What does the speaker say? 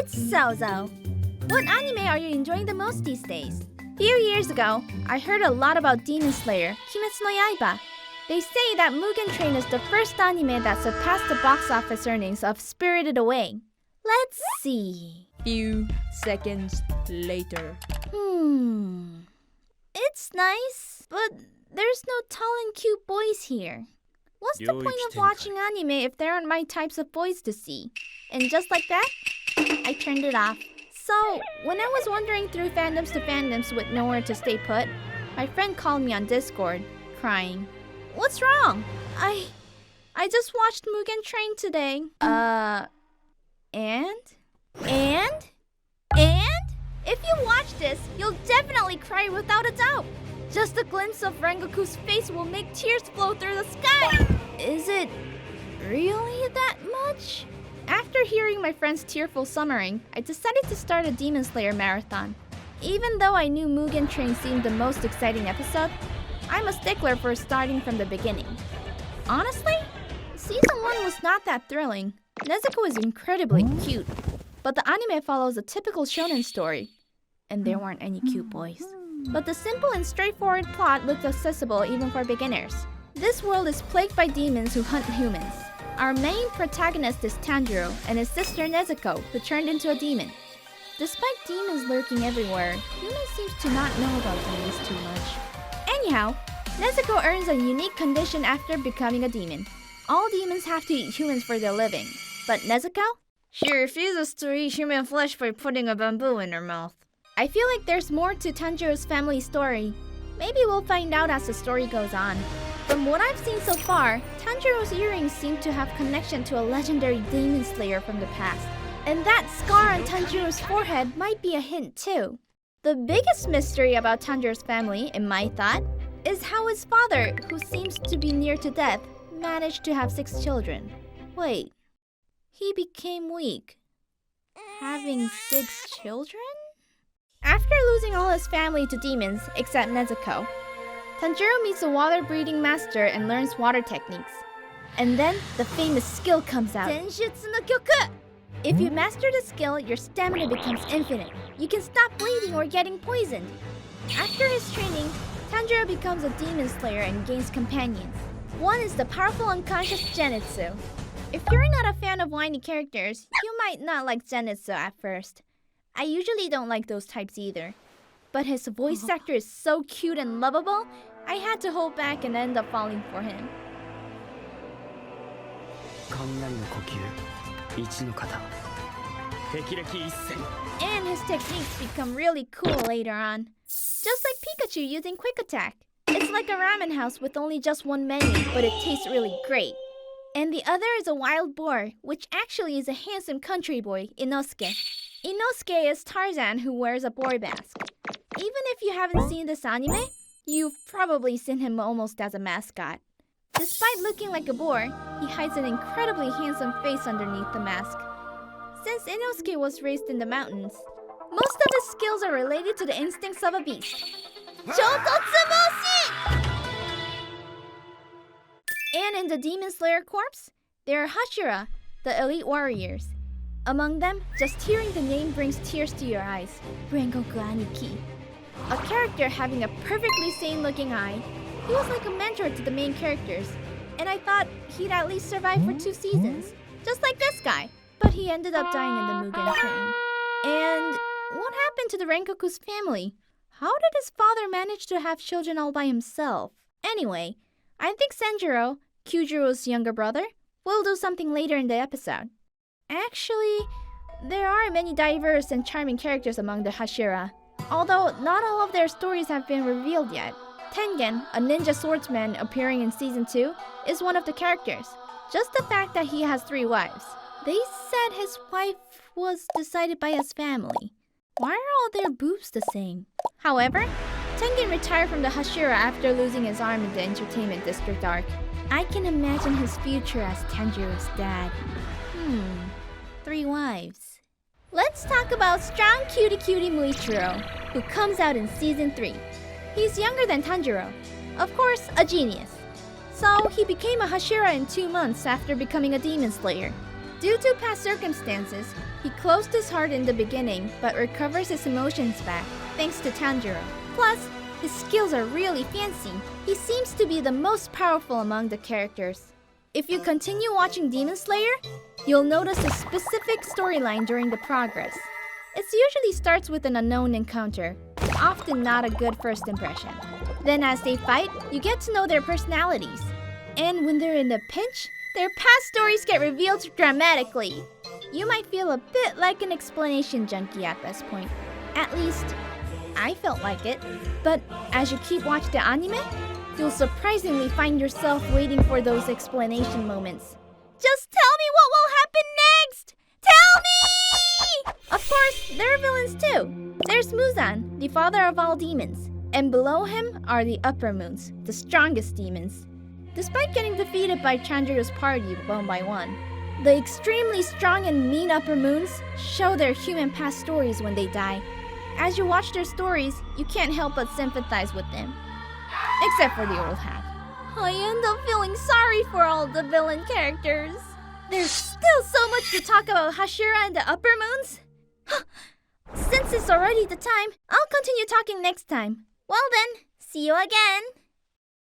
it's Sozo. What anime are you enjoying the most these days? Few years ago, I heard a lot about Demon Slayer, Kimetsu no Yaiba. They say that Mugen Train is the first anime that surpassed the box office earnings of Spirited Away. Let's see. Few seconds later. It's nice, but there's no tall and cute boys here. What's the point of watching anime if there aren't my types of boys to see? And just like that, I turned it off. So, when I was wandering through fandoms to fandoms with nowhere to stay put, my friend called me on Discord, crying. What's wrong? I just watched Mugen Train today. And? If you watch this, you'll definitely cry without a doubt. Just a glimpse of Rengoku's face will make tears flow through the sky. Is it really that much? After hearing my friend's tearful summering, I decided to start a Demon Slayer marathon. Even though I knew Mugen Train seemed the most exciting episode, I'm a stickler for starting from the beginning. Honestly, Season 1 was not that thrilling. Nezuko is incredibly cute, but the anime follows a typical shonen story, and there weren't any cute boys. But the simple and straightforward plot looked accessible even for beginners. This world is plagued by demons who hunt humans. Our main protagonist is Tanjirou and his sister Nezuko, who turned into a demon. Despite demons lurking everywhere, humans seem to not know about demons too much. Anyhow, Nezuko earns a unique condition after becoming a demon. All demons have to eat humans for their living, but Nezuko? She refuses to eat human flesh by putting a bamboo in her mouth. I feel like there's more to Tanjirou's family story. Maybe we'll find out as the story goes on. From what I've seen so far, Tanjirou's earrings seem to have connection to a legendary demon slayer from the past. And that scar on Tanjirou's forehead might be a hint too. The biggest mystery about Tanjirou's family, in my thought, is how his father, who seems to be near to death, managed to have 6 children. Wait, he became weak. Having 6 children? After losing all his family to demons, except Nezuko, Tanjirou meets a water-breathing master and learns water techniques. And then, the famous skill comes out. Denshutsu no Kyoku! If you master the skill, your stamina becomes infinite. You can stop bleeding or getting poisoned. After his training, Tanjirou becomes a demon slayer and gains companions. One is the powerful unconscious Zenitsu. If you're not a fan of whiny characters, you might not like Zenitsu at first. I usually don't like those types either. But his voice actor is so cute and lovable, I had to hold back and end up falling for him. And his techniques become really cool later on. Just like Pikachu using Quick Attack. It's like a ramen house with only just one menu, but it tastes really great. And the other is a wild boar, which actually is a handsome country boy, Inosuke. Inosuke is Tarzan who wears a boar mask. Even if you haven't seen this anime, you've probably seen him almost as a mascot. Despite looking like a boar, he hides an incredibly handsome face underneath the mask. Since Inosuke was raised in the mountains, most of his skills are related to the instincts of a beast. And in the Demon Slayer Corps, there are Hashira, the elite warriors. Among them, just hearing the name brings tears to your eyes. Rengoku Aniki. A character having a perfectly sane-looking eye, he was like a mentor to the main characters. And I thought he'd at least survive for 2 seasons, just like this guy. But he ended up dying in the Mugen Train. And what happened to the Rengoku's family? How did his father manage to have children all by himself? Anyway, I think Senjuro, Kyujiro's younger brother, will do something later in the episode. Actually, there are many diverse and charming characters among the Hashira, although not all of their stories have been revealed yet. Tengen, a ninja swordsman appearing in Season 2, is one of the characters. Just the fact that he has 3 wives. They said his wife was decided by his family. Why are all their boobs the same? However, Tengen retired from the Hashira after losing his arm in the Entertainment District arc. I can imagine his future as Tanjirou's dad. 3 wives. Let's talk about strong cutie Muichiro, who comes out in Season 3. He's younger than Tanjirou. Of course, a genius. So, he became a Hashira in 2 months after becoming a demon slayer. Due to past circumstances, He closed his heart in the beginning, but recovers his emotions back, thanks to Tanjirou. Plus, his skills are really fancy. He seems to be the most powerful among the characters. If you continue watching Demon Slayer, you'll notice a specific storyline during the progress. It usually starts with an unknown encounter, often not a good first impression. Then as they fight, you get to know their personalities. And when they're in a pinch, their past stories get revealed dramatically. You might feel a bit like an explanation junkie at this point. At least, I felt like it. But as you keep watching the anime, you'll surprisingly find yourself waiting for those explanation moments. Just tell me what will happen next! Tell me! Of course, there are villains too. There's Muzan, the father of all demons. And below him are the upper moons, the strongest demons. Despite getting defeated by Tanjirou's party one by one, the extremely strong and mean upper moons show their human past stories when they die. As you watch their stories, you can't help but sympathize with them. Except for the old hag. I end up feeling sorry for all the villain characters. There's still so much to talk about Hashira and the upper moons. Since it's already the time, I'll continue talking next time. Well then, see you again.